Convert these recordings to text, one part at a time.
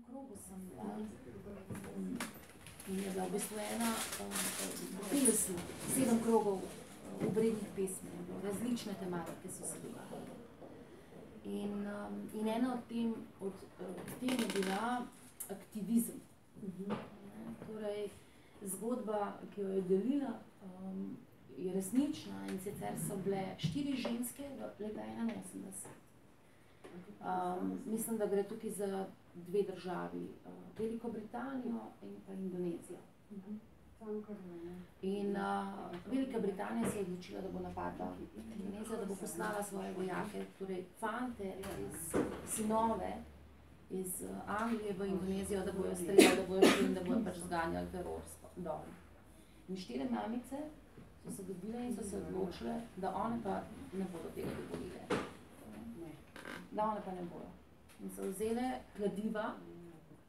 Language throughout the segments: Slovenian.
krogu sem bila in je bila v bistvu ena pesmi, 7 krogov obrednih pesmi, različne tematike so se dogajale. In ena od tem je bila aktivizem. Torej, zgodba, ki jo je delila, je resnična in sicer so bile 4 ženske leta 81. Mislim, da gre tukaj za 2 državi, Veliko Britanijo in pa Indonezijo. In Velika Britanija se je odločila, da bo napadla Indonezijo, da bo poslala svoje vojake, torej fante, sinove iz Anglije v Indonezijo, da bojo streljali, da bojo šli in da bojo pač zganjali teror dol. In 4 mamice so se dobile in so se odločile, da one pa ne bodo tega dovolile. Da one pa ne bojo. In so vzele kladiva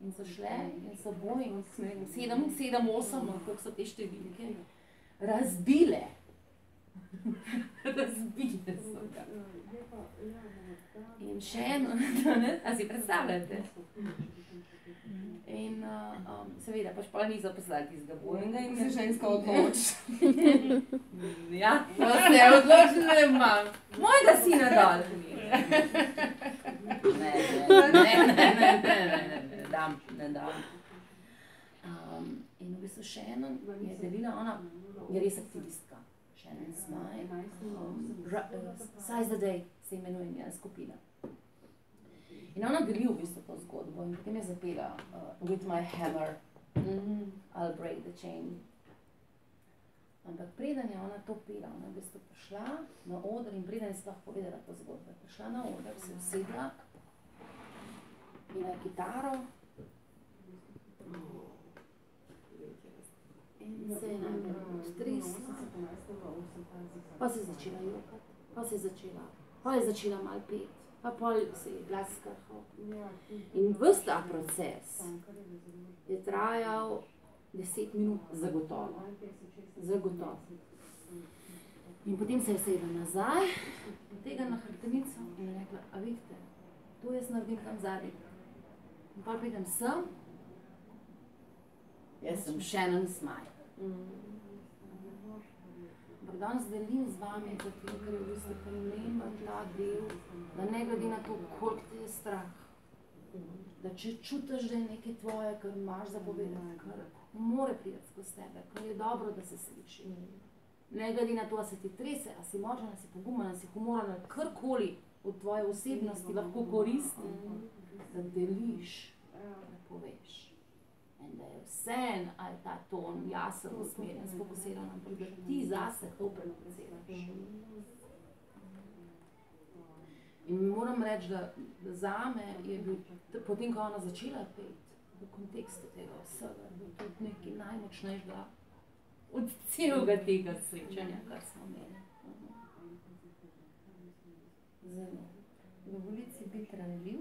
in so šle in so Boeing 778, koliko so te številke, razbile. Razbile so ga. In še eno, a si predstavljate? In seveda, pač pa niso poslali tistega Boeinga in se ženska odloči. Ja, pa se je odločila, da imam mojega sina dol. Ne dam. In v bistvu še eno je delila, ona je res aktivistka. Še eno Smaj. Size the Day se imenuje njena skupina. In ona deli v bistvu to zgodbo in potem je zapela With my hammer, I'll break the chain. Ampak preden je ona to pela, ona je v bistvu prišla na oder in preden je sploh povedala to zgodbo. Prišla na oder, se je usedla, imela je kitaro in se je najbolj odtresla, pa se je začela jokati, pa je začela malo peti. Pa pol se je glas skrhal. In ves ta proces je trajal 10 minut, zagotovo. In potem se je sedla nazaj, tega na hrbtenico in je rekla, a vidite, to jaz naredim tam zadnji. In pa pridem sem, jaz sem Shannon Smaj. Ampak danes delim z vami, zato ker je v bistvu pomemben ta del, da ne glede na to, koliko te je strah, da če čutiš, da je nekaj tvoje, kar imaš za povedati, kar mora priti skozi tebe, kar je dobro, da se sliši. Ne glede na to, a se ti trese, a si močen, a si pogumen, a si humoren, karkoli od tvoje osebnosti lahko koristi, da deliš, da poveš. In da je vseeno, ali ta ton jasen, usmerjen, sfokusiran, ampak da ti zase to prenociraš. In moram reči, da zame je bil, potem, ko ona začela peti, v kontekstu tega vsega, bil tudi nekaj najmočnejšega od celega tega srečanja, kar smo imeli. Zelo. Dovoliti si biti ranljiv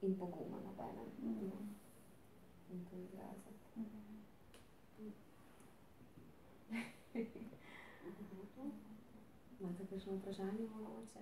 in pogumen obenem. In to izraziti. Imate kakšno vprašanje mogoče?